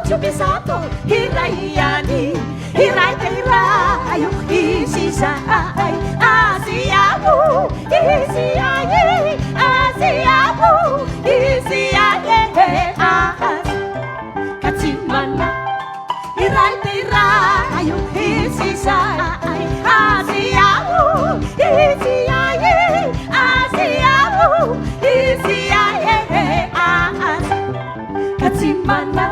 Chubisato, hiraiani, hirai teirayo, isisai, asiamu, isiaye, asiamu, isiaye, katimana, hirai teirayo, isisai, asiamu, isiaye, asiamu, isiaye, katimana.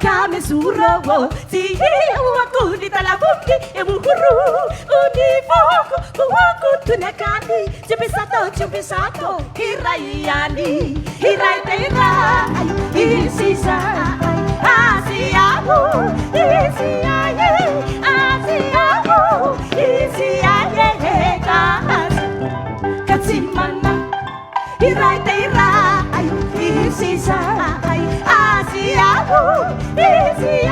Kamesuro, si aku di talabuki, emuhuru, unifoku, uwaku tunekani, chubisato, hiraiani, hirai teira, isisa, asiamu, isiaye, asiamu, isiaye, katsimana, hirai teira, isisa, asiamu, isiaye.